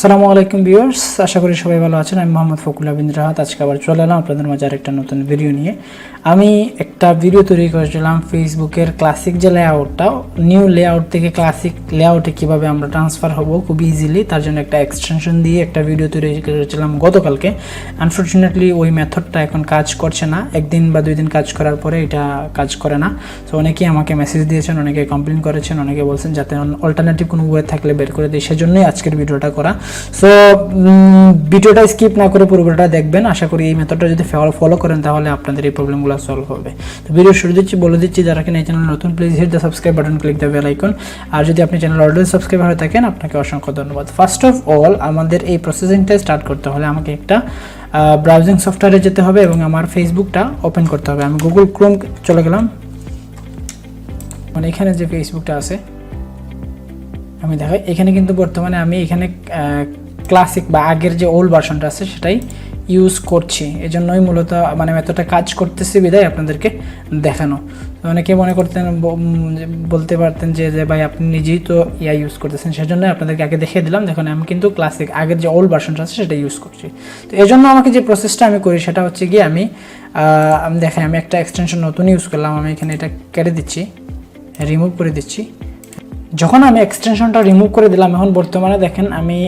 আসসালামু আলাইকুম ভিউয়ার্স, আশা করি সবাই ভালো আছেন। আমি মোহাম্মদ ফকরুল বিন রাহাত। আজকে আবার চলে এলাম আপনাদের মাঝে আরেকটা নতুন ভিডিও নিয়ে। আমি একটা ভিডিও তৈরি করেছিলাম ফেসবুকের ক্লাসিক যে লেআউটটা, নিউ লেআউট থেকে ক্লাসিক লেআউটে কীভাবে আমরা ট্রান্সফার হব খুব ইজিলি, তার জন্য একটা এক্সটেনশন দিয়ে একটা ভিডিও তৈরি করেছিলাম গতকালকে। আনফর্চুনেটলি ওই মেথডটা এখন কাজ করছে না, একদিন বা 2 দিন কাজ করার পরে এটা কাজ করে না। সো অনেকেই আমাকে মেসেজ দিয়েছেন, অনেকে কমপ্লেন করেছেন, অনেকে বলছেন যাতে অল্টারনেটিভ কোনো ওয়ে থাকলে বের করে দিই, সেজন্যই আজকের ভিডিওটা করা। সো ভিডিওটা স্কিপ না করে পুরোটা দেখবেন। আশা করি এই মেথডটা যদি ফলো করেন তাহলে আপনাদের এই প্রবলেমগুলো সলভ হবে। তো ভিডিও শুরু বলে দিচ্ছি, যারা কিনা এই চ্যানেল নতুন, please hit the subscribe button, click the bell icon. আর যদি আপনি চ্যানেল অলরেডি সাবস্ক্রাইব হয়ে থাকেন, আপনাকে অসংখ্য ধন্যবাদ। ফার্স্ট অফ অল, আমাদের এই প্রসেসিংটা স্টার্ট করতে হলে আমাকে একটা ব্রাউজিং সফটওয়্যারে যেতে হবে এবং আমার ফেসবুকটা ওপেন করতে হবে। আমি গুগল ক্রোম চলে গেলাম, মানে এখানে যে ফেসবুকটা আছে আমি দেখাই। এখানে কিন্তু বর্তমানে আমি এখানে ক্লাসিক বা আগের যে ওল্ড ভার্সনটা আছে সেটাই ইউজ করছি, এজন্যই মূলত মানে মেথডটা কাজ করতেছে বিদায় আপনাদেরকে দেখানো। তো অনেকে মনে করতেন, বলতে পারতেন যে ভাই আপনি নিজেই তো ইউজ করতেছেন, সেজন্যই আপনাদেরকে আগে দেখিয়ে দিলাম। দেখুন আমি কিন্তু ক্লাসিক আগের যে ওল্ড ভার্সনটা আছে সেটা ইউজ করছি। তো এই জন্য আমাকে যে প্রসেসটা আমি করি সেটা হচ্ছে গিয়ে আমি দেখাই, আমি একটা এক্সটেনশন নতুন ইউজ করলাম। আমি এখানে এটা কেটে দিচ্ছি, রিমুভ করে দিচ্ছি। যখন আমি এক্সটেনশনটা রিমুভ করে দিলাম, এখন বর্তমানে দেখেন আমি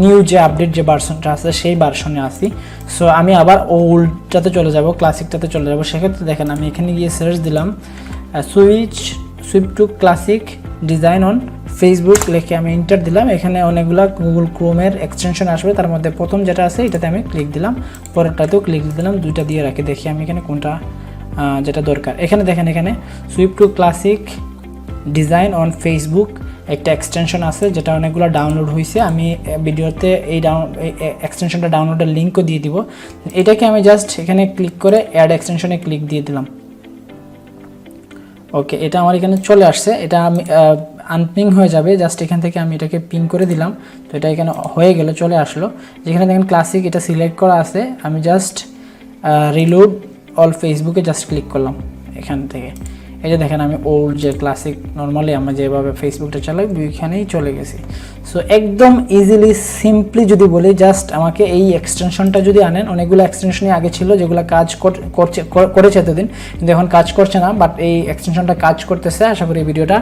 নিউ যে আপডেট যে ভার্সনটা আছে সেই ভার্সনে আসি। সো আমি আবার ওল্ডটাতে চলে যাব, ক্লাসিকটাতে চলে যাব। সেক্ষেত্রে দেখেন আমি এখানে গিয়ে সার্চ দিলাম sweep to classic design on Facebook লিখে আমি এন্টার দিলাম। এখানে অনেকগুলো গুগল ক্রোমের এক্সটেনশন আসবে, তার মধ্যে প্রথম যেটা আছে এটাতে আমি ক্লিক দিলাম, পরেরটাতেও ক্লিক দিলাম। দুইটা দিয়ে রাখি, দেখি আমি এখানে কোনটা যেটা দরকার। এখানে দেখেন, এখানে sweep to classic design on Facebook একটা এক্সটেনশন আছে যেটা অনেকগুলো ডাউনলোড হয়েছে। আমি ভিডিওতে এই এক্সটেনশনটা ডাউনলোডের লিঙ্কও দিয়ে দিব। এটাকে আমি জাস্ট এখানে ক্লিক করে অ্যাড এক্সটেনশনে ক্লিক দিয়ে দিলাম। ওকে, এটা আমার এখানে চলে আসছে। এটা আমি আনপিং হয়ে যাবে, জাস্ট এখান থেকে আমি এটাকে পিং করে দিলাম। তো এটা এখানে হয়ে গেল, চলে আসলো। যেখানে দেখেন ক্লাসিক এটা সিলেক্ট করা আছে, আমি জাস্ট রিলোড অল ফেসবুকে জাস্ট ক্লিক করলাম এখান থেকে। এই যে দেখেন আমি ওল্ড যে ক্লাসিক নর্মালি আমরা যেভাবে ফেসবুকটা চালাই ওইখানেই চলে গেছি। সো একদম ইজিলি সিম্পলি যদি বলি, জাস্ট আমাকে এই এক্সটেনশনটা যদি আনেন, অনেকগুলো এক্সটেনশনই আগে ছিল যেগুলো কাজ করেছে এতদিন, কিন্তু এখন কাজ করছে না, বাট এই এক্সটেনশনটা কাজ করতেছে। আশা করি এই ভিডিওটা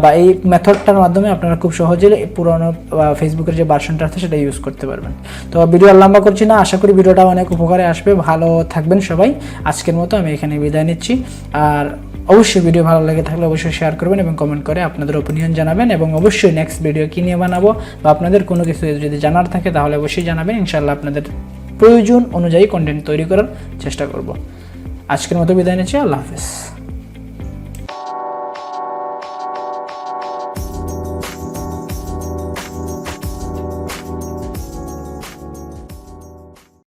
বা এই মেথডটার মাধ্যমে আপনারা খুব সহজে পুরোনো ফেসবুকের যে ভার্সনটা আছে সেটা ইউজ করতে পারবেন। তো ভিডিও লম্বা করছি না, আশা করি ভিডিওটা অনেক উপকারে আসবে। ভালো থাকবেন সবাই। আজকের মতো আমি এখানে বিদায় নিচ্ছি। আর অবশ্যই ভিডিও ভালো লেগে থাকলে অবশ্যই শেয়ার করবেন এবং কমেন্ট করে আপনাদের ওপিনিয়ন জানাবেন, এবং অবশ্যই নেক্সট ভিডিও কী নিয়ে বানাবো বা আপনাদের কোনো কিছু যদি জানার থাকে তাহলে অবশ্যই জানাবেন। ইনশাআল্লাহ আপনাদের প্রয়োজন অনুযায়ী কন্টেন্ট তৈরি করার চেষ্টা করব। আজকের মতো বিদায় নিচ্ছি, আল্লাহ হাফেজ।